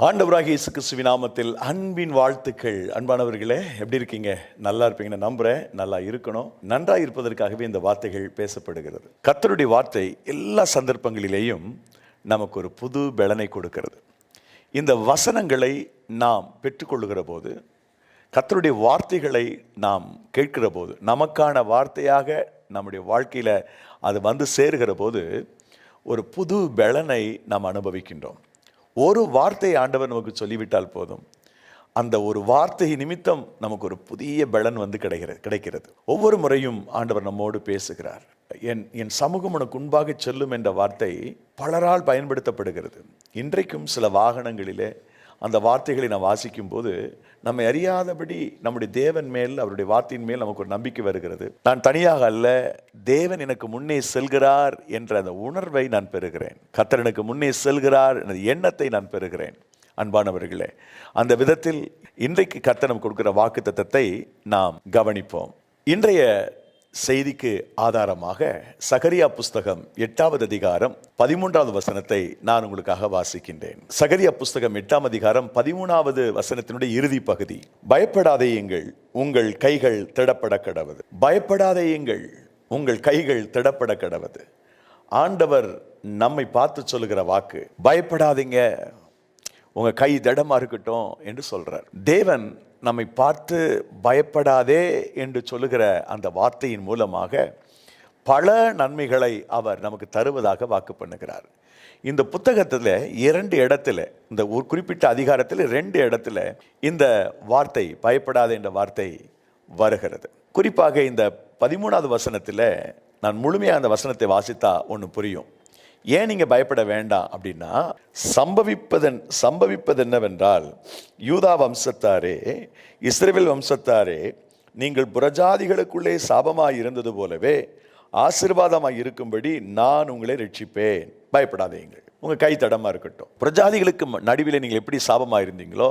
ஆண்டவராகிய இயேசு கிறிஸ்துவின் நாமத்தில் அன்பின் வாழ்த்துக்கள். அன்பானவர்களே, எப்படி இருக்கீங்க? நல்லா இருப்பீங்கன்னு நம்புறேன். நல்லா இருக்கணும். நன்றாக இருப்பதற்காகவே இந்த வார்த்தைகள் பேசப்படுகிறது. கர்த்தருடைய வார்த்தை எல்லா சந்தர்ப்பங்களிலேயும் நமக்கு ஒரு புது பலனை கொடுக்கிறது. இந்த வசனங்களை நாம் பெற்றுக்கொள்ளுகிற போது, கர்த்தருடைய வார்த்தைகளை நாம் கேட்கிற போது, நமக்கான வார்த்தையாக நம்முடைய வாழ்க்கையில் அது வந்து சேருகிற போது ஒரு புது பலனை நாம் அனுபவிக்கின்றோம். ஒரு வார்த்தை ஆண்டவர் நமக்கு சொல்லிவிட்டால் போதும், அந்த ஒரு வார்த்தை நிமித்தம் நமக்கு ஒரு புதிய பலன் வந்து கிடைக்கிறது. ஒவ்வொரு முறையும் ஆண்டவர் நம்மோடு பேசுகிறார். என் சமூகம் உனக்கு முன்பாக செல்லும் என்ற வார்த்தை பலரால் பயன்படுத்தப்படுகிறது. இன்றைக்கும் சில வாகனங்களிலே அந்த வார்த்தைகளை நாம் வாசிக்கும் போது நம்மை அறியாதபடி நம்முடைய தேவன் மேல், அவருடைய வார்த்தையின் மேல் நமக்கு ஒரு நம்பிக்கை வருகிறது. நான் தனியாக அல்ல, தேவன் எனக்கு முன்னே செல்கிறார் என்ற அந்த உணர்வை நான் பெறுகிறேன். கர்த்தர் எனக்கு முன்னே செல்கிறார் என்ற எண்ணத்தை நான் பெறுகிறேன். அன்பானவர்களே, அந்த விதத்தில் இன்றைக்கு கர்த்தர் நமக்கு கொடுக்கிற வாக்குத்தத்தத்தை நாம் கவனிப்போம். இன்றைய செய்திக்கு ஆதாரமாக சகரியா புஸ்தகம் 8வது அதிகாரம் 13வது வசனத்தை நான் உங்களுக்காக வாசிக்கின்றேன். சகரியா புஸ்தகம் 8ஆம் அதிகாரம் 13வது வசனத்தினுடைய இறுதி பகுதி. பயப்படாதேயுங்கள், உங்கள் கைகள் திடப்பட கடவது. பயப்படாதேயுங்கள், உங்கள் கைகள் திடப்பட கடவது. ஆண்டவர் நம்மை பார்த்து சொல்லுகிற வாக்கு, பயப்படாதீங்க, உங்க கை திடமா இருக்கட்டும் என்று சொல்றார். தேவன் நம்மை பார்த்து பயப்படாதே என்று சொல்லுகிற அந்த வார்த்தையின் மூலமாக பல நன்மைகளை அவர் நமக்கு தருவதாக வாக்கு பண்ணுகிறார். இந்த புத்தகத்தில் 2 இடத்துல, இந்த ஒரு குறிப்பிட்ட அதிகாரத்தில் 2 இடத்துல இந்த வார்த்தை, பயப்படாதே என்ற வார்த்தை வருகிறது. குறிப்பாக இந்த 13வது வசனத்தில் நான் முழுமையாக அந்த வசனத்தை வாசித்தா ஒன்று புரியும். ஏன் நீங்க பயப்பட வேண்டாம் அப்படின்னா, சம்பவிப்பது என்னவென்றால், யூதா வம்சத்தாரே, இஸ்ரவேல் வம்சத்தாரே, நீங்கள் புறஜாதிகளுக்குள்ளே சாபமாய் இருந்தது போலவே ஆசீர்வாதமாய் இருக்கும்படி நான் உங்களை ரட்சிப்பேன். பயப்படாதீங்கள், உங்க கை தடமா இருக்கட்டும். புறஜாதிகளுக்கு நடுவில் நீங்கள் எப்படி சாபமா இருந்தீங்களோ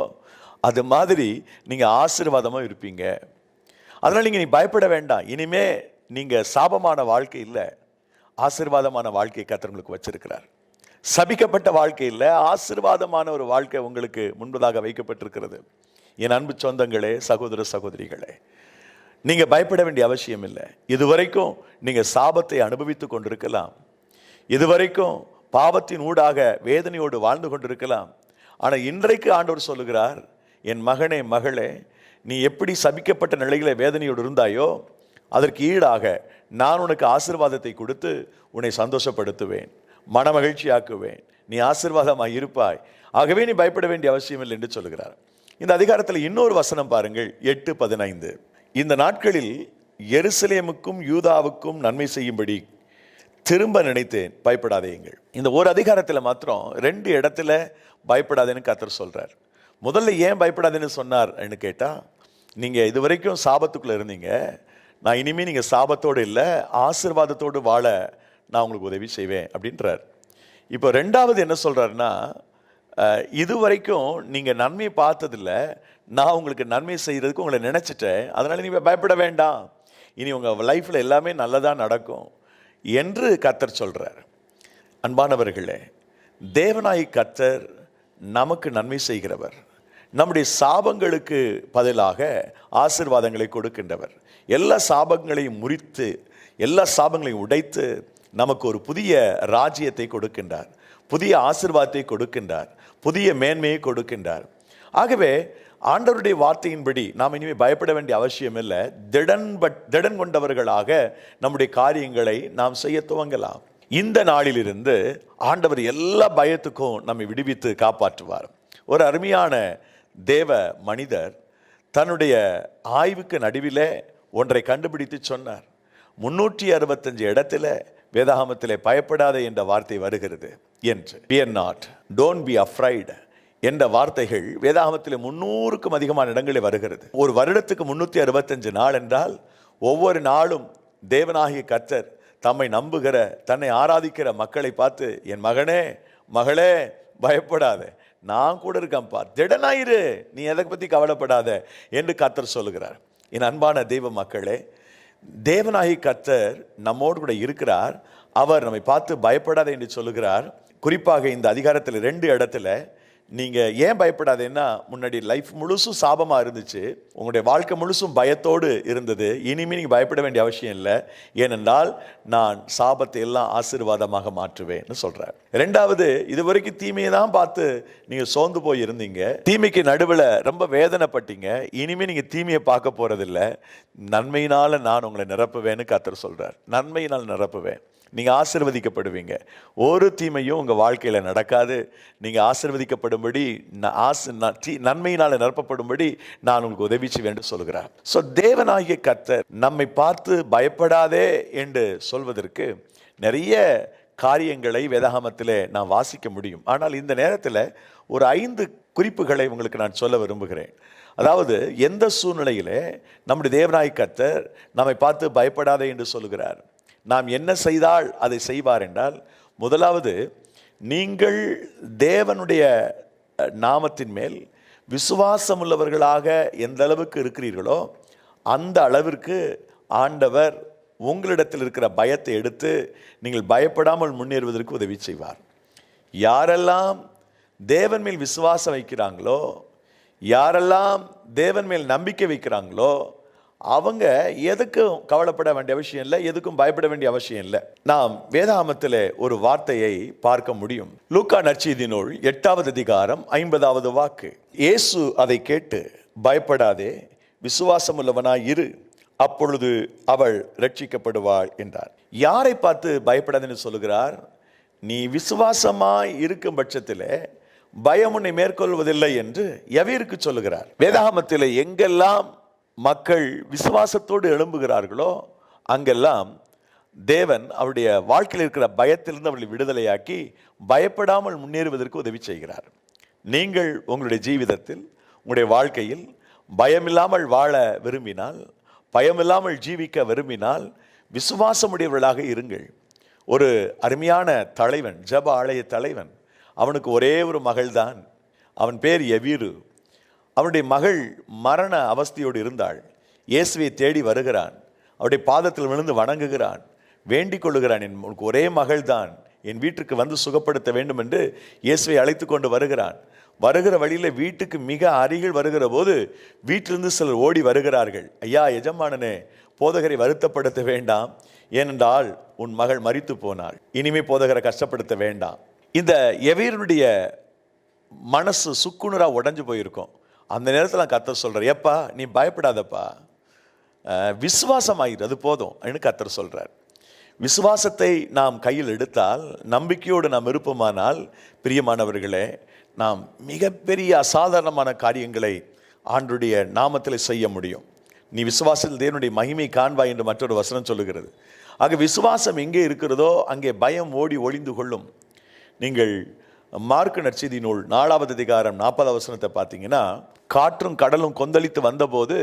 அது மாதிரி நீங்க ஆசீர்வாதமா இருப்பீங்க. அதனால நீ பயப்பட வேண்டாம். இனிமே நீங்க சாபமான வாழ்க்கை இல்லை, ஆசீர்வாதமான வாழ்க்கையை கர்த்தர் உங்களுக்கு வச்சிருக்கிறார். சபிக்கப்பட்ட வாழ்க்கை இல்லை, ஆசீர்வாதமான ஒரு வாழ்க்கை உங்களுக்கு முன்பதாக வைக்கப்பட்டிருக்கிறது. என் அன்பு சொந்தங்களே, சகோதர சகோதரிகளே, நீங்க பயப்பட வேண்டிய அவசியம் இல்லை. இதுவரைக்கும் நீங்க சாபத்தை அனுபவித்துக் கொண்டிருக்கலாம், இதுவரைக்கும் பாவத்தின் ஊடாக வேதனையோடு வாழ்ந்து கொண்டிருக்கலாம். ஆனால் இன்றைக்கு ஆண்டவர் சொல்லுகிறார், என் மகனே, மகளே, நீ எப்படி சபிக்கப்பட்ட நிலையில வேதனையோடு இருந்தாயோ அதற்கு ஈடாக நான் உனக்கு ஆசீர்வாதத்தை கொடுத்து உன்னை சந்தோஷப்படுத்துவேன், மன மகிழ்ச்சியாக்குவேன், நீ ஆசீர்வாதமாக இருப்பாய். ஆகவே நீ பயப்பட வேண்டிய அவசியம் இல்லை என்று சொல்லுகிறார். இந்த அதிகாரத்தில் இன்னொரு வசனம் பாருங்கள், 8:15. இந்த நாட்களில் எருசலேமுக்கும் யூதாவுக்கும் நன்மை செய்யும்படி திரும்ப நினைத்தேன், பயப்படாதேங்கள். இந்த ஒரு அதிகாரத்தில் மாத்திரம் 2 இடத்துல பயப்படாதேன்னு கர்த்தர் சொல்றார். முதல்ல ஏன் பயப்படாதேன்னு சொன்னார் கேட்டா, நீங்க இதுவரைக்கும் சாபத்துக்குள்ள இருந்தீங்க, நான் இனிமேல் நீங்கள் சாபத்தோடு இல்லை, ஆசீர்வாதத்தோடு வாழ நான் உங்களுக்கு உதவி செய்வேன் அப்படின்றார். இப்போ 2வது என்ன சொல்கிறாருன்னா, இதுவரைக்கும் நீங்கள் நன்மையை பார்த்ததில்ல, நான் உங்களுக்கு நன்மை செய்கிறதுக்கு உங்களை நினச்சிட்டேன், அதனால் நீங்கள் பயப்பட வேண்டாம், இனி உங்கள் லைஃப்பில் எல்லாமே நல்லதாக நடக்கும் என்று கர்த்தர் சொல்கிறார். அன்பானவர்களே, தேவனாய் கர்த்தர் நமக்கு நன்மை செய்கிறவர், நம்முடைய சாபங்களுக்கு பதிலாக ஆசீர்வாதங்களை கொடுக்கின்றவர். எல்லா சாபங்களையும் முறித்து, எல்லா சாபங்களையும் உடைத்து நமக்கு ஒரு புதிய ராஜ்யத்தை கொடுக்கின்றார், புதிய ஆசீர்வாதத்தை கொடுக்கின்றார், புதிய மேன்மையை கொடுக்கின்றார். ஆகவே ஆண்டவருடைய வார்த்தையின்படி நாம் இனிமேல் பயப்பட வேண்டிய அவசியம் இல்லை. திடன் கொண்டவர்களாக நம்முடைய காரியங்களை நாம் செய்ய துவங்கலாம். இந்த நாளிலிருந்து ஆண்டவர் எல்லா பயத்துக்கும் நம்மை விடுவித்து காப்பாற்றுவார். ஒரு அருமையான தேவ மனிதர் தன்னுடைய ஆய்வுக்கு நடுவிலே ஒன்றை கண்டுபிடித்து சொன்னார். 365 இடத்துல வேதாகமத்திலே பயப்படாதே என்ற வார்த்தை வருகிறது என்று. Fear not, don't be afraid என்ற வார்த்தைகள் வேதாகமத்திலே 300க்கும் அதிகமான இடங்களில் வருகிறது. ஒரு வருடத்துக்கு 365 நாள் என்றால், ஒவ்வொரு நாளும் தேவனாகிய கர்த்தர் தம்மை நம்புகிற, தன்னை ஆராதிக்கிற மக்களை பார்த்து, என் மகனே, மகளே, பயப்படாத, நான் கூட இருக்கேன்ப்பா, திடனாயிரு, நீ எதை பற்றி கவலைப்படாத என்று கர்த்தர் சொல்லுகிறார். என் அன்பான தெய்வ மக்களே, தேவனாகி கர்த்தர் நம்மோடு கூட இருக்கிறார். அவர் நம்மை பார்த்து பயப்படாத என்று சொல்லுகிறார். குறிப்பாக இந்த அதிகாரத்தில் 2 இடத்துல நீங்கள் ஏன் பயப்படாதேன்னா, முன்னாடி லைஃப் முழுசும் சாபமாக இருந்துச்சு, உங்களுடைய வாழ்க்கை முழுசும் பயத்தோடு இருந்தது. இனிமேல் நீங்கள் பயப்பட வேண்டிய அவசியம் இல்லை, ஏனென்றால் நான் சாபத்தை எல்லாம் ஆசீர்வாதமாக மாற்றுவேன்னு சொல்கிறார். ரெண்டாவது, இது வரைக்கும் தீமையை தான் பார்த்து நீங்கள் சோர்ந்து போய் இருந்தீங்க, தீமைக்கு நடுவில் ரொம்ப வேதனைப்பட்டீங்க. இனிமேல் நீங்கள் தீமையை பார்க்க போகிறதில்ல, நன்மையினால் நான் உங்களை நிரப்புவேன்னு கர்த்தர் சொல்கிறார். நன்மையினால் நிரப்புவேன், நீங்கள் ஆசீர்வதிக்கப்படுவீங்க. ஒரு தீமையும் உங்கள் வாழ்க்கையில் நடக்காது. நீங்கள் ஆசீர்வதிக்கப்படும்படி, நன்மையினால் நிரப்பப்படும்படி நான் உங்களுக்கு உதவி செய்வேன் என்று சொல்கிறார். ஸோ தேவனாகிய கர்த்தர் நம்மை பார்த்து பயப்படாதே என்று சொல்வதற்கு நிறைய காரியங்களை வேதாகமத்திலே நான் வாசிக்க முடியும். ஆனால் இந்த நேரத்தில் ஒரு 5 குறிப்புகளை உங்களுக்கு நான் சொல்ல விரும்புகிறேன். அதாவது, எந்த சூழ்நிலையிலே நம்முடைய தேவனாகிய கர்த்தர் நம்மை பார்த்து பயப்படாதே என்று சொல்கிறார், நாம் என்ன செய்தால் அதை செய்வார் என்றால், முதலாவது, நீங்கள் தேவனுடைய நாமத்தின் மேல் விசுவாசம் உள்ளவர்களாக எந்த அளவுக்கு இருக்கிறீர்களோ அந்த அளவிற்கு ஆண்டவர் உங்களிடத்தில் இருக்கிற பயத்தை எடுத்து நீங்கள் பயப்படாமல் முன்னேறுவதற்கு உதவி செய்வார். யாரெல்லாம் தேவன் மேல் விசுவாசம் வைக்கிறாங்களோ, யாரெல்லாம் தேவன் மேல் நம்பிக்கை வைக்கிறாங்களோ, அவங்க எதுக்கும் கவலைப்பட வேண்டிய அவசியம் இல்லை, எதுக்கும் பயப்பட வேண்டிய அவசியம் இல்லை. நாம் வேதாகமத்தில் ஒரு வார்த்தையை பார்க்க முடியும். லூக்கா நற்செய்தி நூல் 8வது அதிகாரம் 50வது வாக்கு. இயேசு அதை கேட்டு, பயப்படாதே, விசுவாசம் உள்ளவனாய் இரு, அப்பொழுது அவள் ரட்சிக்கப்படுவாள் என்றார். யாரை பார்த்து பயப்படாதுன்னு சொல்லுகிறார்? நீ விசுவாசமாய் இருக்கும் பட்சத்தில் பயம் உன்னை மேற்கொள்வதில்லை என்று எவருக்கு சொல்லுகிறார்? வேதாகமத்தில் எங்கெல்லாம் மக்கள் விசுவாசத்தோடு எழும்புகிறார்களோ அங்கெல்லாம் தேவன் அவருடைய வாழ்க்கையில் இருக்கிற பயத்திலிருந்து அவர்களை விடுதலையாக்கி பயப்படாமல் முன்னேறுவதற்கு உதவி செய்கிறார். நீங்கள் உங்களுடைய ஜீவிதத்தில், உங்களுடைய வாழ்க்கையில் பயமில்லாமல் வாழ விரும்பினால், பயமில்லாமல் ஜீவிக்க விரும்பினால், விசுவாசமுடையவர்களாக இருங்கள். ஒரு அருமையான தலைவன், ஜெப ஆலய தலைவன், அவனுக்கு ஒரே ஒரு மகள்தான். அவன் பேர் எவீரு. அவனுடைய மகள் மரண அவஸ்தையோடு இருந்தாள். இயேசுவை தேடி வருகிறான், அவருடைய பாதத்தில் விழுந்து வணங்குகிறான், வேண்டிக் கொள்ளுகிறான், உனக்கு ஒரே மகள் தான், என் வீட்டுக்கு வந்து சுகப்படுத்த வேண்டும் என்று இயேசுவை அழைத்து கொண்டு வருகிறான். வருகிற வழியில் வீட்டுக்கு மிக அருகில் வருகிற போது வீட்டிலிருந்து சிலர் ஓடி வருகிறார்கள். ஐயா, எஜமானனே, போதகரை வருத்தப்படுத்த வேண்டாம், ஏனென்றால் உன் மகள் மரித்து போனாள், இனிமே போதகரை கஷ்டப்படுத்த வேண்டாம். இந்த எவீருடைய மனசு சுக்குநூறா உடைஞ்சு போயிருக்கும். அந்த நேரத்தில் கர்த்தர் சொல்கிறார், ஏப்பா நீ பயப்படாதப்பா, விசுவாசமாயிரு, அது போதும் என்று கர்த்தர் சொல்கிறார். விசுவாசத்தை நாம் கையில் எடுத்தால், நம்பிக்கையோடு நாம் இருப்போமானால், பிரியமானவர்களே, நாம் மிகப்பெரிய அசாதாரணமான காரியங்களை ஆண்டுடைய நாமத்தில் செய்ய முடியும். நீ விசுவாசத்தில் தேவனுடைய மகிமை காண்பாய் என்று மற்றொரு வசனம் சொல்லுகிறது. ஆக விசுவாசம் எங்கே இருக்கிறதோ அங்கே பயம் ஓடி ஒளிந்து கொள்ளும். நீங்கள் மார்க்கு நற்செய்தி நூல் 4வது அதிகாரம் 40வது வசனத்தை பார்த்தீங்கன்னா, காற்றும் கடலும் கொந்தளித்து வந்தபோது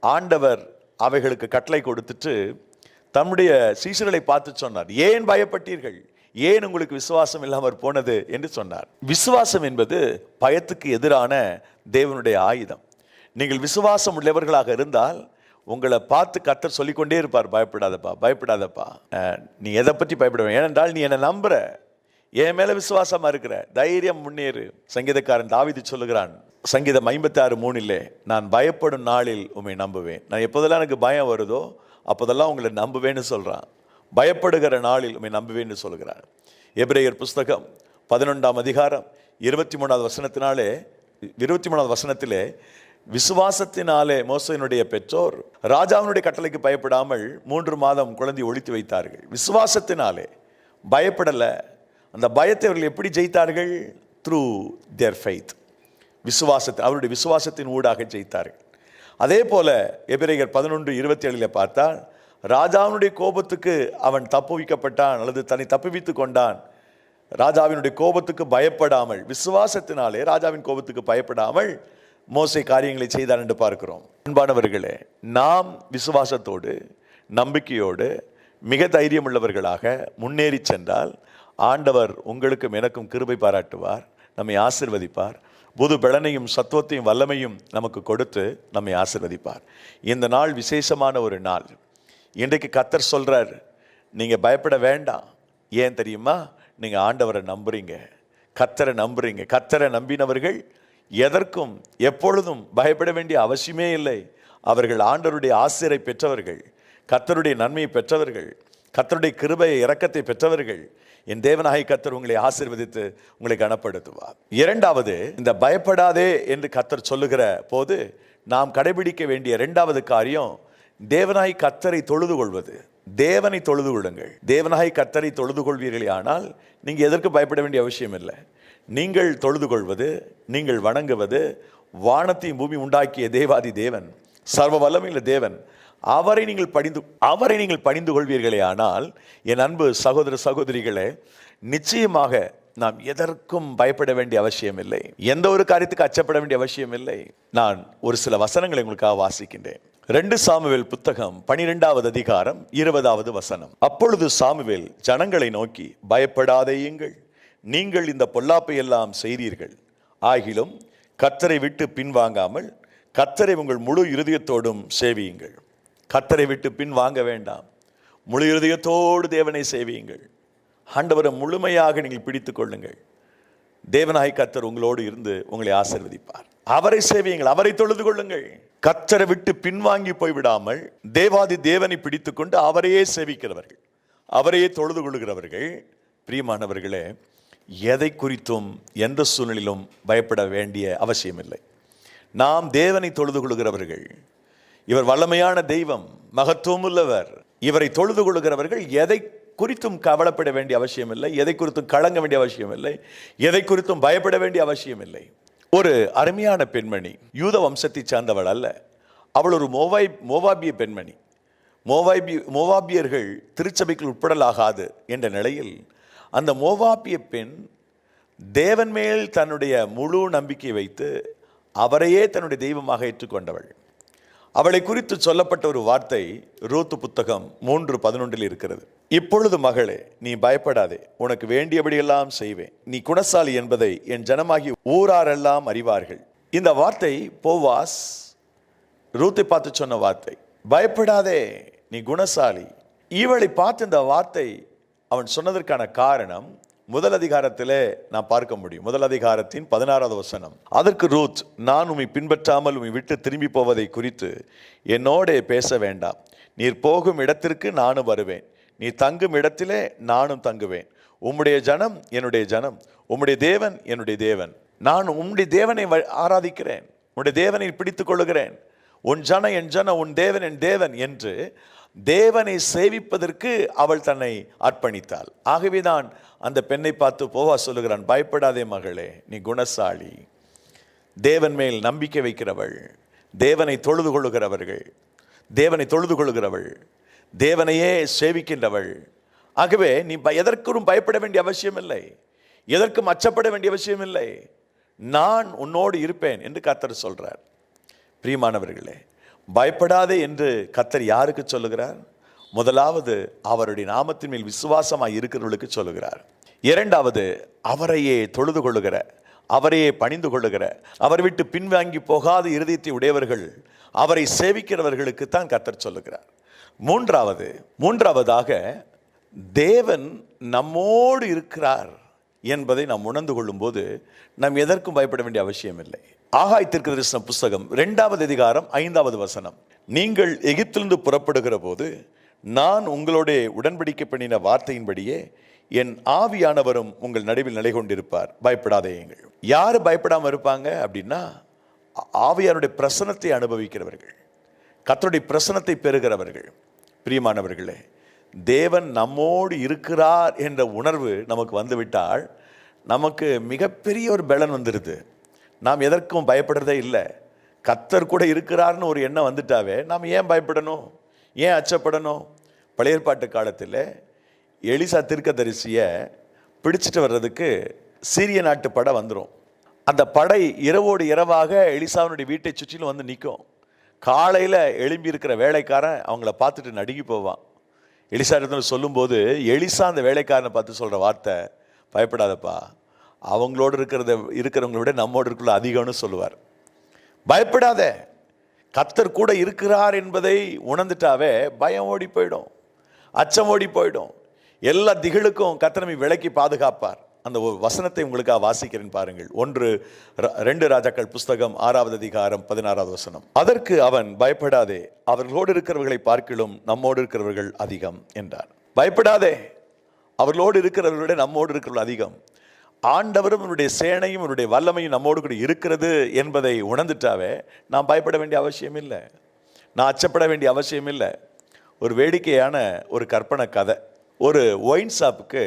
ஆண்டவர் அவைகளுக்கு கட்டளை கொடுத்துட்டு தம்முடைய சீஷர்களை பார்த்து சொன்னார், ஏன் பயப்பட்டீர்கள், ஏன் உங்களுக்கு விசுவாசம் இல்லாமல் போனது என்று சொன்னார். விசுவாசம் என்பது பயத்துக்கு எதிரான தேவனுடைய ஆயுதம். நீங்கள் விசுவாசம் உள்ளவர்களாக இருந்தால் உங்களை பார்த்து கர்த்தர் சொல்லிக்கொண்டே இருப்பார், பயப்படாதப்பா, பயப்படாதப்பா, நீ எதை பற்றி பயப்படுவேன், ஏனென்றால் நீ என்னை நம்புற, என் மேல விசுவாசமா இருக்கிற, தைரியம் முன்னேறு. சங்கீதக்காரன் தாவீது சொல்லுகிறான், சங்கீதம் 56:3, நான் பயப்படும் நாளில் உம்மை நம்புவேன். நான் எப்போதெல்லாம் எனக்கு பயம் வருதோ அப்போதெல்லாம் உங்களை நம்புவேன்னு சொல்றான். பயப்படுகிற நாளில் உம்மை நம்புவேன்னு சொல்கிறார். எபிரேயர் புஸ்தகம் 11ஆம் அதிகாரம் 23வது வசனத்திலே, விசுவாசத்தினாலே மோசேயினுடைய பெற்றோர் ராஜாவினுடைய கட்டளைக்கு பயப்படாமல் 3 மாதம் குழந்தை ஒளித்து வைத்தார்கள். விசுவாசத்தினாலே, பயப்படல. அந்த பயத்தை அவர்கள் எப்படி ஜெயித்தார்கள்? த்ரூ தேர் ஃபெய்த், விசுவாசத்தை, அவருடைய விசுவாசத்தின் ஊடாக ஜெயித்தார்கள். அதே போல எபிரேயர் 11:27 பார்த்தால், ராஜாவினுடைய கோபத்துக்கு அவன் தப்புவிக்கப்பட்டான் அல்லது தன்னை தப்புவித்து கொண்டான். ராஜாவினுடைய கோபத்துக்கு பயப்படாமல், விசுவாசத்தினாலே ராஜாவின் கோபத்துக்கு பயப்படாமல் மோசே காரியங்களை செய்தான் என்று பார்க்கிறோம். அன்பானவர்களே, நாம் விசுவாசத்தோடு நம்பிக்கையோடு மிக தைரியம் உள்ளவர்களாக முன்னேறி சென்றால் ஆண்டவர் உங்களுக்கும் எனக்கும் கிருபை பாராட்டுவார், நம்மை ஆசீர்வதிப்பார், புது பலனையும் சத்துவத்தையும் வல்லமையும் நமக்கு கொடுத்து நம்மை ஆசீர்வதிப்பார். இந்த நாள் விசேஷமான ஒரு நாள். இன்றைக்கு கர்த்தர் சொல்றார், நீங்க பயப்பட வேண்டாம். ஏன் தெரியுமா? நீங்க ஆண்டவரை நம்புறீங்க. கர்த்தரை நம்புறீங்க. கர்த்தரை நம்பினவர்கள் எதற்கும் எப்பொழுதும் பயப்பட வேண்டிய அவசியமே இல்லை. அவர்கள் ஆண்டவருடைய ஆசீரை பெற்றவர்கள், கர்த்தருடைய நன்மையை பெற்றவர்கள், கர்த்தருடைய கிருபையை இரக்கத்தை பெற்றவர்கள். என் தேவனாகிய கர்த்தர் உங்களை ஆசீர்வதித்து உங்களை கனப்படுத்துவார். இரண்டாவது, இந்த பயப்படாதே என்று கர்த்தர் சொல்லுகிற போது நாம் கடைபிடிக்க வேண்டிய இரண்டாவது காரியம் தேவனாய் கர்த்தரை தொழுது கொள்வது. தேவனை தொழுது கொள்ளுங்கள். தேவனாய் கர்த்தரை தொழுது கொள்வீர்களே ஆனால் நீங்கள் எதற்கு பயப்பட வேண்டிய அவசியம் இல்லை. நீங்கள் தொழுது கொள்வது, நீங்கள் வணங்குவது வானத்தையும் பூமி உண்டாக்கிய தேவாதி தேவன், சர்வ வல்லமையுள்ள தேவன். அவரை நீங்கள் பணிந்து கொள்வீர்களே ஆனால் என் அன்பு சகோதர சகோதரிகளே, நிச்சயமாக நாம் எதற்கும் பயப்பட வேண்டிய அவசியம் இல்லை. எந்த ஒரு காரியத்துக்கு அச்சப்பட வேண்டிய அவசியம் இல்லை. நான் ஒரு சில வசனங்களை உங்களுக்காக வாசிக்கின்றேன். 2 சாமுவேல் புத்தகம் 12வது அதிகாரம் 20வது வசனம். அப்பொழுது சாமுவேல் ஜனங்களை நோக்கி, பயப்படாதேயுங்கள், நீங்கள் இந்த பொல்லாப்பை எல்லாம் செய்தீர்கள். ஆகிலும் கர்த்தரை விட்டு பின்வாங்காமல் கர்த்தரை உங்கள் முழு இருதயத்தோடும் சேவியுங்கள். கர்த்தரை விட்டு பின் வாங்க வேண்டாம். முழு இருதயத்தோடு தேவனை சேவியுங்கள். ஆண்டவரை முழுமையாக நீங்கள் பிடித்துக் கொள்ளுங்கள். தேவனாய் கர்த்தர் உங்களோடு இருந்து உங்களை ஆசீர்வதிப்பார். அவரை சேவியுங்கள், அவரை தொழுது கொள்ளுங்கள். கர்த்தரை விட்டு பின்வாங்கி போய்விடாமல் தேவாதி தேவனை பிடித்துக் கொண்டு அவரையே சேவிக்கிறவர்கள், அவரையே தொழுது கொள்ளுகிறவர்கள், பிரியமானவர்களே, எதை குறித்தும் எந்த சூழ்நிலையிலும் பயப்பட வேண்டிய அவசியம் இல்லை. நாம் தேவனை தொழுது கொள்ளுகிறவர்கள், இவர் வல்லமையான தெய்வம், மகத்துவம் உள்ளவர், இவரை தொழுது கொள்ளுகிறவர்கள் எதை குறித்தும் கவலைப்பட வேண்டிய அவசியம் இல்லை. எதை குறித்தும் கலங்க வேண்டிய அவசியம் இல்லை. எதை குறித்தும் பயப்பட வேண்டிய அவசியம் இல்லை. ஒரு அருமையான பெண்மணி, யூத வம்சத்தை சார்ந்தவள் அல்ல. அவள் ஒரு மோவாபிய பெண்மணி. மோவாபியர்கள் திருச்சபைக்கு உட்படலாகாது என்ற நிலையில் அந்த மோவாபிய பெண் தேவன் மேல் தன்னுடைய முழு நம்பிக்கை வைத்து அவரையே தன்னுடைய தெய்வமாக ஏற்றுக்கொண்டவள். அவளை குறித்து சொல்லப்பட்ட ஒரு வார்த்தை ரூத் புத்தகம் 3:11 இருக்கிறது. இப்பொழுது மகளே, நீ பயப்படாதே, உனக்கு வேண்டியபடியெல்லாம் செய்வேன். நீ குணசாலி என்பதை என் ஜனமாகி ஊராரெல்லாம் அறிவார்கள். இந்த வார்த்தை போவாஸ் ரூத்தை பார்த்து சொன்ன வார்த்தை. பயப்படாதே, நீ குணசாலி. இவளை பார்த்து இந்த வார்த்தை அவன் சொன்னதற்கான காரணம் முதல் அதிகாரத்திலே நான் பார்க்க முடியும். முதல் அதிகாரத்தின் 16வது வசனம். அதற்கு ரூத், நான் உம்மை பின்பற்றாமல் உம்மை விட்டு திரும்பி போவதை குறித்து என்னோட பேச வேண்டாம். நீர் போகும் இடத்திற்கு நானும் வருவேன், நீ தங்கும் இடத்திலே நானும் தங்குவேன். உம்முடைய ஜனம் என்னுடைய ஜனம், உம்முடைய தேவன் என்னுடைய தேவன். நான் உம்முடைய தேவனை ஆராதிக்கிறேன், உன்னுடைய தேவனை பிடித்துக் கொள்ளுகிறேன். உன் ஜன என் ஜன, உன் தேவன் என் தேவன் என்று தேவனை சேவிப்பதற்கு அவள் தன்னை அர்ப்பணித்தாள். ஆகவேதான் அந்த பெண்ணை பார்த்து போவா சொல்லுகிறான், பயப்படாதே மகளே, நீ குணசாலி. தேவன் மேல் நம்பிக்கை வைக்கிறவள், தேவனை தொழுது கொள்ளுகிறவர்கள், தேவனை தொழுது கொள்ளுகிறவள், தேவனையே சேவிக்கின்றவள். ஆகவே நீ எதற்கும் பயப்பட வேண்டிய அவசியம் இல்லை, எதற்கும் அச்சப்பட வேண்டிய அவசியம் இல்லை. நான் உன்னோடு இருப்பேன் என்று கர்த்தர் சொல்றார். பிரியமானவர்களே, பயப்படாதே என்று கர்த்தர் யாருக்கு சொல்லுகிறார்? முதலாவது அவருடைய நாமத்தின் மேல் விசுவாசமாய் இருக்கிறவர்களுக்கு சொல்லுகிறார். இரண்டாவது அவரையே தொழுது கொள்ளுகிற, அவரையே பணிந்து கொள்ளுகிற, அவர் விட்டு பின்வாங்கி போகாத இருதயத்தை உடையவர்கள், அவரை சேவிக்கிறவர்களுக்கு தான் கர்த்தர் சொல்லுகிறார். மூன்றாவதாக தேவன் நம்மோடு இருக்கிறார் என்பதை நாம் உணர்ந்து கொள்ளும் போது நாம் எதற்கும் பயப்பட வேண்டிய அவசியம் இல்லை. ஆகாய் தீர்க்கதரிசன புஸ்தகம் 2வது அதிகாரம் 5வது வசனம். நீங்கள் எகிப்திலிருந்து புறப்படுகிற போது நான் உங்களோட உடன்படிக்கை பண்ணின வார்த்தையின்படியே என் ஆவியானவரும் உங்கள் நடுவில் நிலை கொண்டிருப்பார், பயப்படாதேயுங்கள். யாரு பயப்படாம இருப்பாங்க அப்படின்னா, ஆவியானுடைய பிரசனத்தை அனுபவிக்கிறவர்கள், கர்த்தருடைய பிரசனத்தை பெறுகிறவர்கள். பிரியமானவர்களே, தேவன் நம்மோடு இருக்கிறார் என்ற உணர்வு நமக்கு வந்துவிட்டால் நமக்கு மிகப்பெரிய ஒரு பலன் வந்துடுது. நாம் எதற்கும் பயப்படுறதே இல்லை. கர்த்தர் கூட இருக்கிறார்னு ஒரு எண்ணம் வந்துட்டாவே நாம் ஏன் பயப்படணும், ஏன் அச்சப்படணும்? பழைய ஏற்பாட்டு காலத்தில் எலிசா தீர்க்கதரிசியை பிடிச்சிட்டு வர்றதுக்கு சீரிய நாட்டு படை வந்துடும். அந்த படை இரவோடு இரவாக எலிசாவினுடைய வீட்டை சுற்றிலும் வந்து நிற்கும். காலையில் எழும்பி இருக்கிற வேலைக்காரன் அவங்கள பார்த்துட்டு நடுங்கி போவான். எலிசா இடத்துல சொல்லும்போது எலிசா அந்த வேலைக்காரனை பார்த்து சொல்கிற வார்த்தை, பயப்படாதப்பா, அவங்களோடு இருக்கிறவங்கள விட நம்மோடு இருக்கிற அதிகம்னு சொல்லுவார். பயப்படாத, கர்த்தர் கூட இருக்கிறார் என்பதை உணர்ந்துட்டாவே பயம் ஓடி போயிடும், அச்சம் ஓடி போயிடும். எல்லா திகிலுக்கும் கர்த்தர் நம்மை விலக்கி பாதுகாப்பார். அந்த ஒரு வசனத்தை உங்களுக்காக வாசிக்கிறேன் பாருங்கள். 2 ராஜாக்கள் புஸ்தகம் 6வது அதிகாரம் 16வது வசனம். அதற்கு அவன், பயப்படாதே, அவர்களோடு இருக்கிறவர்களை பார்க்கிலும் நம்மோடு இருக்கிறவர்கள் அதிகம் என்றார். பயப்படாதே, அவர்களோடு இருக்கிறவர்களோட நம்மோடு இருக்கிறவர்கள் அதிகம். ஆண்டவரும் அவருடைய சேனையும் அவருடைய வல்லமையும் நம்மோடு கூட இருக்கிறது என்பதை உணர்ந்துட்டாவே நான் பயப்பட வேண்டிய அவசியம் இல்லை, நான் அச்சப்பட வேண்டிய அவசியம் இல்லை. ஒரு வேடிக்கையான ஒரு கற்பனை கதை. ஒரு ஒயின் ஷாப்புக்கு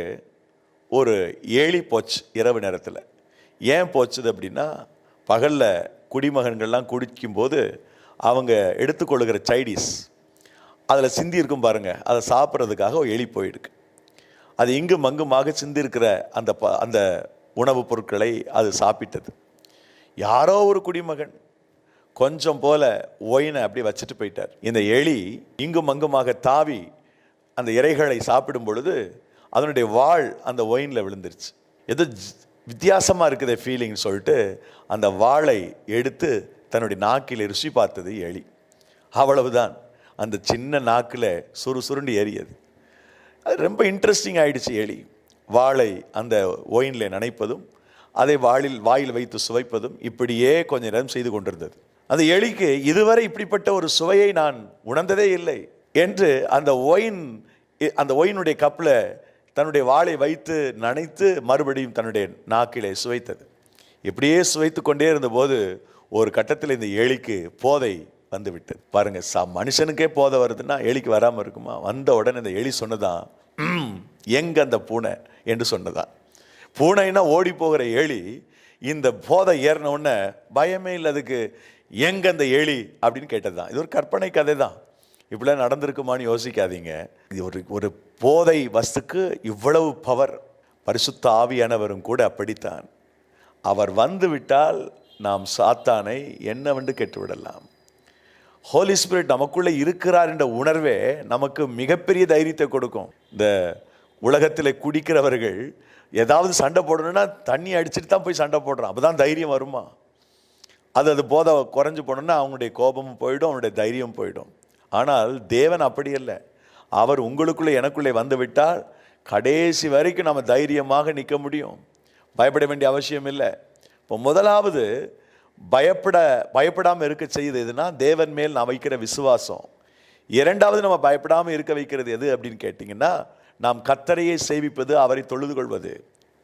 ஒரு ஏழி போச்சு இரவு நேரத்தில். ஏன் போச்சுது அப்படின்னா, பகலில் குடிமகன்கள்லாம் குடிக்கும்போது அவங்க எடுத்துக்கொள்ளுகிற சைடிஸ் அதில் சிந்தி இருக்கும் பாருங்கள், அதை சாப்பிட்றதுக்காக ஒரு எலி போயிருக்கு. அது இங்கும் அங்குமாக சிந்திருக்கிற அந்த உணவுப் பொருட்களை அது சாப்பிட்டது. யாரோ ஒரு குடிமகன் கொஞ்சம் போல ஒயினை அப்படி வச்சுட்டு போயிட்டார். இந்த எலி இங்கும் அங்குமாக தாவி அந்த இறைகளை சாப்பிடும் பொழுது அதனுடைய வாள் அந்த ஒயினில் விழுந்துருச்சு. ஏதோ வித்தியாசமாக இருக்குது ஃபீலிங்னு சொல்லிட்டு அந்த வாளை எடுத்து தன்னுடைய நாக்கில் ருசி பார்த்தது எலி. அவ்வளவுதான், அந்த சின்ன நாக்கில் சுருண்டு ஏறியது. அது ரொம்ப இன்ட்ரெஸ்டிங் ஆகிடுச்சு. எலி வாளை அந்த ஒயினில் நனைப்பதும் அதை வாயில் வைத்து சுவைப்பதும் இப்படியே கொஞ்ச நேரம் செய்து கொண்டிருந்தது. அந்த எலிக்கு இதுவரை இப்படிப்பட்ட ஒரு சுவையை நான் உணர்ந்ததே இல்லை என்று அந்த ஒயினுடைய கப்பில் தன்னுடைய வாளை வைத்து நனைத்து மறுபடியும் தன்னுடைய நாக்கிலே சுவைத்தது. இப்படியே சுவைத்து கொண்டே இருந்தபோது ஒரு கட்டத்தில் இந்த எலிக்கு போதை வந்து விட்டது. பாருங்க, மனுஷனுக்கே போதை வருதுன்னா எலிக்கு வராமல் இருக்குமா? வந்த உடனே இந்த எலி சொன்னதான், எங்க அந்த பூனை என்று சொன்னதான். பூனைன்னா ஓடி போகிற எலி இந்த போதை ஏறின உடனே பயமே இல்லை அதுக்கு, எங்க அந்த எலி அப்படின்னு கேட்டதுதான். இது ஒரு கற்பனை கதை தான், இப்படிலாம் நடந்திருக்குமான்னு யோசிக்காதீங்க. இது ஒரு போதை வஸ்துக்கு இவ்வளவு பவர். பரிசுத்த ஆவியானவரும் கூட அப்படித்தான். அவர் வந்து விட்டால் நாம் சாத்தானை என்னவென்று கேட்டுவிடலாம். ஹோலி ஸ்பிரிட் நமக்குள்ளே இருக்கிறார் என்ற உணர்வே நமக்கு மிகப்பெரிய தைரியத்தை கொடுக்கும். இந்த உலகத்தில் குடிக்கிறவர்கள் ஏதாவது சண்டை போடணும்னா தண்ணி அடிச்சுட்டு தான் போய் சண்டை போடுறான், அப்போ தான் தைரியம் வருமா? அது போதை குறைஞ்சு போனோம்னா அவனுடைய கோபமும் போயிடும், அவனுடைய தைரியம் போயிடும். ஆனால் தேவன் அப்படி இல்லை. அவர் உங்களுக்குள்ளே எனக்குள்ளே வந்து விட்டால் கடைசி வரைக்கும் நம்ம தைரியமாக நிற்க முடியும், பயப்பட வேண்டிய அவசியம் இல்லை. இப்போ முதலாவது பயப்படாமல் இருக்க செய்யுது எதுனா தேவன் மேல் நான் வைக்கிற விசுவாசம். இரண்டாவது நம்ம பயப்படாமல் இருக்க வைக்கிறது எது அப்படின்னு கேட்டிங்கன்னா, நாம் கர்த்தரையை சேவிப்பது, அவரை தொழுது கொள்வது.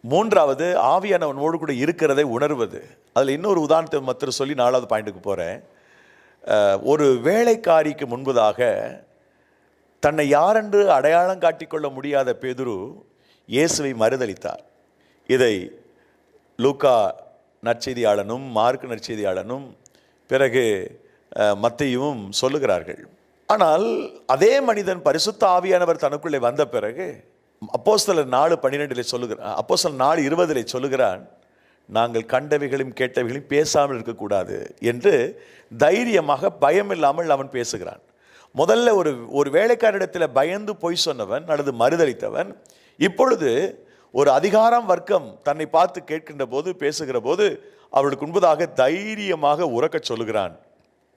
மூன்றாவது ஆவியானவனோடு கூட இருக்கிறதை உணர்வது. அதில் இன்னொரு உதாரணத்தை மாத்திரம் சொல்லி 4வது பாயிண்ட்டுக்கு போகிறேன். ஒரு வேலைக்காரிக்கு முன்பதாக தன்னை யாரென்று அடையாளம் காட்டிக்கொள்ள முடியாத பேதுரு இயேசுவை மறுதலித்தார். இதை லூக்கா நற்செய்தியாளனும் மார்க்கு நற்செய்தியாளனும் பிறகு மத்தேயுவும் சொல்லுகிறார்கள். ஆனால் அதே மனிதன் பரிசுத்த ஆவியானவர் தனக்குள்ளே வந்த பிறகு அப்போஸ்தலர் 4:12 சொல்லுகிறான், அப்போஸ்தலர் 4:20 சொல்லுகிறான், நாங்கள் கண்டவைகளையும் கேட்டவைகளையும் பேசாமல் இருக்கக்கூடாது என்று தைரியமாக பயமில்லாமல் அவன் பேசுகிறான். முதல்ல ஒரு வேலைக்காரிடத்தில் பயந்து பொய் சொன்னவன் அல்லது மறுதலித்தவன் இப்பொழுது ஒரு அதிகாரம் வர்க்கம் தன்னை பார்த்து கேட்கின்ற போது, பேசுகிற போது அவளுக்கு முன்பதாக தைரியமாக உரக்கச் சொல்லுகிறான்,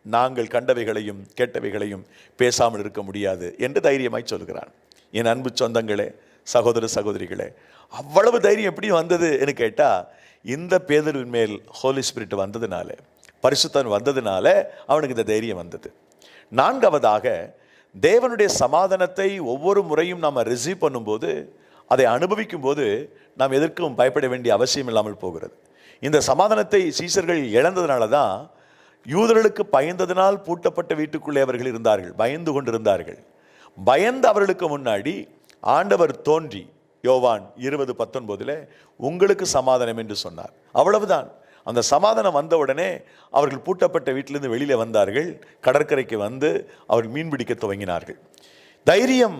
நாங்கள் கண்டவைகளையும் கேட்டவைகளையும் பேசாமல் இருக்க முடியாது என்று தைரியமாய் சொல்லுகிறான். என் அன்பு சொந்தங்களே, சகோதர சகோதரிகளே, அவ்வளவு தைரியம் எப்படி வந்தது என்று கேட்டால், இந்த பேதுருவின் மேல் ஹோலி ஸ்பிரிட் வந்ததுனால, பரிசுத்தன் வந்ததுனால அவனுக்கு இந்த தைரியம் வந்தது. நான்காவதாக, தேவனுடைய சமாதானத்தை ஒவ்வொரு முறையும் நாம் ரிசீவ் பண்ணும்போது, அதை அனுபவிக்கும் போது நாம் எதற்கும் பயப்பட வேண்டிய அவசியம் இல்லாமல் போகிறது. இந்த சமாதானத்தை சீசர்கள் இழந்ததுனால தான் யூதர்களுக்கு பயந்ததினால் பூட்டப்பட்ட வீட்டுக்குள்ளே அவர்கள் இருந்தார்கள், பயந்து கொண்டிருந்தார்கள். பயந்து அவர்களுக்கு முன்னாடி ஆண்டவர் தோன்றி யோவான் 20:19 உங்களுக்கு சமாதானம் என்று சொன்னார். அவ்வளவுதான். அந்த சமாதானம் வந்த உடனே அவர்கள் பூட்டப்பட்ட வீட்டிலிருந்து வெளியில் வந்தார்கள். கடற்கரைக்கு வந்து அவர்கள் மீன் பிடிக்க துவங்கினார்கள். தைரியம்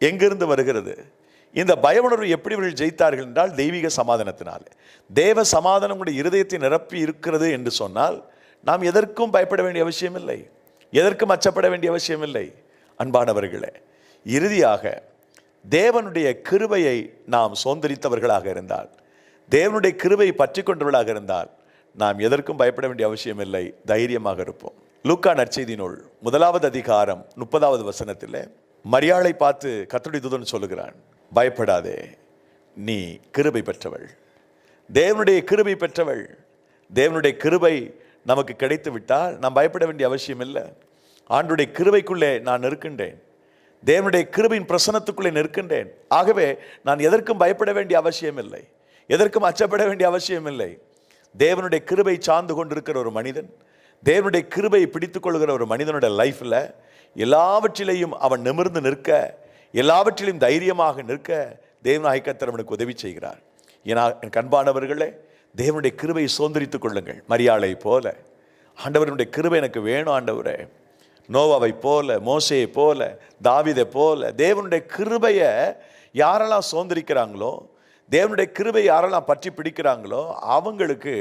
எங்கிருந்து வருகிறது? இந்த பய உணர்வு எப்படி இவர்கள் ஜெயித்தார்கள் என்றால் தெய்வீக சமாதானத்தினால். தேவ சமாதானம் உடைய இருதயத்தை நிரப்பி இருக்கிறது என்று சொன்னால் நாம் எதற்கும் பயப்பட வேண்டிய அவசியம் இல்லை, எதற்கும் அச்சப்பட வேண்டிய அவசியம் இல்லை. அன்பானவர்களே, இறுதியாக தேவனுடைய கிருபையை நாம் சுதந்தரித்தவர்களாக இருந்தால், தேவனுடைய கிருபையை பற்றி கொண்டவர்களாக இருந்தால் நாம் எதற்கும் பயப்பட வேண்டிய அவசியம் இல்லை, தைரியமாக இருப்போம். லூக்கா நற்செய்தி நூல் 1வது அதிகாரம் 30வது வசனத்தில் மரியாளை பார்த்து கர்த்தருடைய தூதன் சொல்லுகிறான், பயப்படாதே, நீ கிருபை பெற்றவள், தேவனுடைய கிருபை பெற்றவள். தேவனுடைய கிருபை நமக்கு கிடைத்து விட்டால் நாம் பயப்பட வேண்டிய அவசியம் இல்லை. ஆண்டுடைய கிருபைக்குள்ளே நான் நிற்கின்றேன், தேவனுடைய கிருபையின் பிரசன்னத்துக்குள்ளே நிற்கின்றேன். ஆகவே நான் எதற்கும் பயப்பட வேண்டிய அவசியம் இல்லை, எதற்கும் அச்சப்பட வேண்டிய அவசியம் இல்லை. தேவனுடைய கிருபை சார்ந்து கொண்டிருக்கிற ஒரு மனிதன், தேவனுடைய கிருபையை பிடித்துக் கொள்கிற ஒரு மனிதனுடைய லைஃப்பில் எல்லாவற்றிலையும் அவன் நிமிர்ந்து நிற்க, எல்லாவற்றிலையும் தைரியமாக நிற்க தேவனாகிய கர்த்தர் அவனுக்கு உதவி செய்கிறார். ஏன்னா என் அன்பானவர்களே, தேவனுடைய கிருபையை சுதந்தரித்துக் கொள்ளுங்கள். மரியாளை போல, ஆண்டவருடைய கிருபை எனக்கு வேணும் ஆண்டவரே, நோவாவை போல, மோசேயை போல, தாவீதை போல தேவனுடைய கிருபையை யாரெல்லாம் சுதந்திரிக்கிறாங்களோ, தேவனுடைய கிருபை யாரெல்லாம் பற்றி பிடிக்கிறாங்களோ அவங்களுக்கு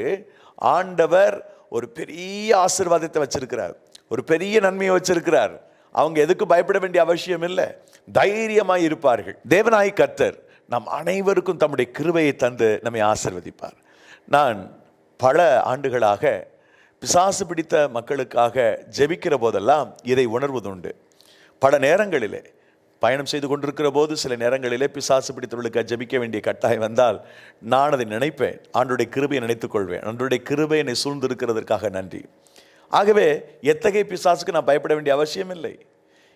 ஆண்டவர் ஒரு பெரிய ஆசீர்வாதத்தை வச்சிருக்கிறார், ஒரு பெரிய நன்மையை வச்சிருக்கிறார். அவங்க எதுக்கும் பயப்பட வேண்டிய அவசியம் இல்லை, தைரியமாய் இருப்பார்கள். தேவனாகிய கர்த்தர் நம் அனைவருக்கும் தம்முடைய கிருபையை தந்து நம்மை ஆசீர்வதிப்பார். நான் பல ஆண்டுகளாக பிசாசு பிடித்த மக்களுக்காக ஜெபிக்கிற போதெல்லாம் இதை உணர்வதுண்டு. பல நேரங்களிலே பயணம் செய்து கொண்டிருக்கிற போது சில நேரங்களிலே பிசாசு பிடித்தவர்களுக்கு ஜெபிக்க வேண்டிய கட்டாயம் வந்தால் நான் அதை நினைப்பேன், ஆண்டவருடைய கிருபையை நினைத்துக் கொள்வேன். ஆண்டவருடைய கிருபை என்னை சூழ்ந்திருக்கிறதற்காக நன்றி. ஆகவே எத்தகைய பிசாசுக்கு நான் பயப்பட வேண்டிய அவசியம் இல்லை.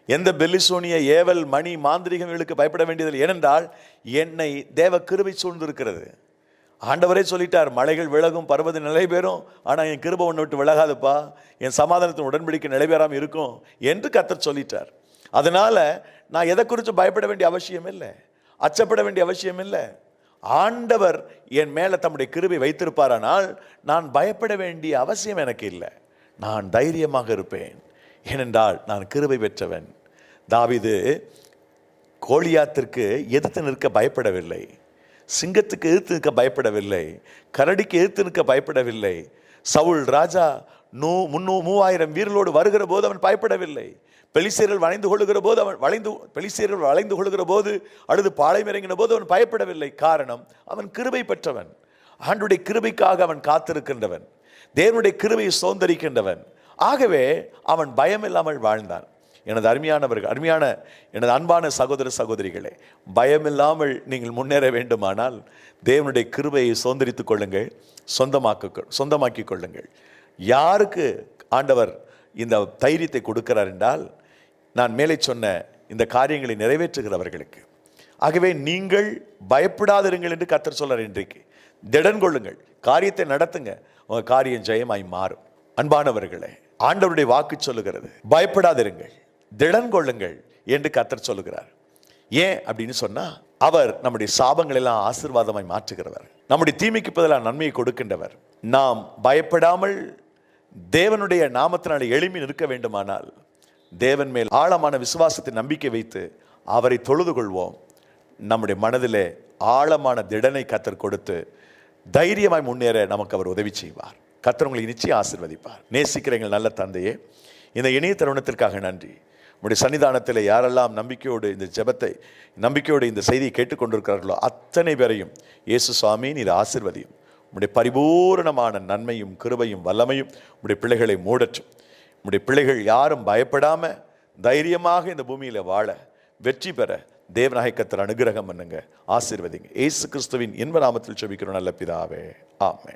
எந்த பெல்லிசோனிய, ஏவல், மணி, மாந்திரிகங்களுக்கு பயப்பட வேண்டியதில்லை. ஏனென்றால் என்னை தேவ கிருபை சூழ்ந்திருக்கிறது. ஆண்டவரே சொல்லிட்டார், மலைகள் விலகும், பர்வத நிலை பெறும், ஆனால் என் கிருபை ஒன்று விட்டு விலகாதுப்பா, என் சமாதானத்தின் உடன்படிக்கை நிலைபெறாமல் இருக்கும் என்று கர்த்தர் சொல்லிட்டார். அதனால நான் எதை குறித்து பயப்பட வேண்டிய அவசியம் இல்லை, அச்சப்பட வேண்டிய அவசியம் இல்லை. ஆண்டவர் என் மேலே தம்முடைய கிருபை வைத்திருப்பாரானால் நான் பயப்பட வேண்டிய அவசியம் எனக்கு இல்லை. நான் தைரியமாக இருப்பேன், ஏனென்றால் நான் கிருபை பெற்றவன். தாவீது கோலியாத்திற்கு எதிர்த்து நிற்க பயப்படவில்லை, சிங்கத்துக்கு எதிர்த்து நிற்க பயப்படவில்லை, கரடிக்கு எதிர்த்து நிற்க பயப்படவில்லை. சவுல் ராஜா 3000 வீரர்களோடு வருகிற போது அவன் பயப்படவில்லை. பெலிஸ்தேர்கள் வளைந்து கொள்ளுகிற போது பெலிஸ்தேர்கள் வளைந்து கொள்ளுகிற போது அல்லது பாளையம் இறங்கின போது அவன் பயப்படவில்லை. காரணம், அவன் கிருபை பெற்றவன், ஆண்டவருடைய கிருபைக்காக அவன் காத்திருக்கின்றவன், தேவனுடைய கிருபையை சுதந்தரிக்கின்றவன். ஆகவே அவன் பயம் இல்லாமல் வாழ்ந்தான். எனது எனது அன்பான சகோதர சகோதரிகளே, பயமில்லாமல் நீங்கள் முன்னேற வேண்டுமானால் தேவனுடைய கிருபையை சுதந்தரித்துக் கொள்ளுங்கள், சொந்தமாக்கிக் கொள்ளுங்கள். யாருக்கு ஆண்டவர் இந்த தைரியத்தை கொடுக்கிறார் என்றால், நான் மேலே சொன்ன இந்த காரியங்களை நிறைவேற்றுகிறவர்களுக்கு. ஆகவே நீங்கள் பயப்படாதிருங்கள் என்று கர்த்தர் சொல்றார். இன்றைக்கு திடன் கொள்ளுங்கள், காரியத்தை நடத்துங்க, உங்க காரியம் ஜெயமாய் மாறும். அன்பானவர்களே, ஆண்டவருடைய வாக்கு சொல்லுகிறது, பயப்படாதிருங்கள், திடன் கொள்ளுங்கள் என்று கர்த்தர் சொல்லுகிறார். ஏன் அப்படின்னு சொன்னா, அவர் நம்முடைய சாபங்கள் எல்லாம் ஆசீர்வாதமாய் மாற்றுகிறவர், நம்முடைய தீமைக்கு பதிலாக நன்மையை கொடுக்கின்றவர். நாம் பயப்படாமல் தேவனுடைய நாமத்தினாலே எழுப்பி நிற்க வேண்டுமானால் தேவன் மேல் ஆழமான விசுவாசத்தை நம்பிக்கை வைத்து அவரை தொழுது கொள்வோம். நம்முடைய மனதிலே ஆழமான திடனை கர்த்தர் கொடுத்து தைரியமாய் முன்னேற நமக்கு அவர் உதவி செய்வார். கர்த்தர் உங்களை நிச்சயம் ஆசீர்வதிப்பார். நேசிக்கிற எங்கள் நல்ல தந்தையே, இந்த இணைய தருணத்திற்காக நன்றி. உங்களுடைய சன்னிதானத்தில் யாரெல்லாம் நம்பிக்கையோடு இந்த செய்தியை கேட்டுக்கொண்டிருக்கிறார்களோ அத்தனை பேரையும் இயேசு சுவாமி நீர் ஆசீர்வதியும். உம்முடைய பரிபூரணமான நன்மையும் கிருபையும் வல்லமையும் உம்முடைய பிள்ளைகளை மூடற்றும். உம்முடைய பிள்ளைகள் யாரும் பயப்படாம தைரியமாக இந்த பூமியில வாழ, வெற்றி பெற தேவனாகிய கர்த்தர் அனுகிரகம் பண்ணுங்க, ஆசீர்வதிங்க. இயேசு கிறிஸ்துவின் இன்ப நாமத்தில் ஜெபிக்கிறோம் நல்ல பிதாவே, ஆமென்.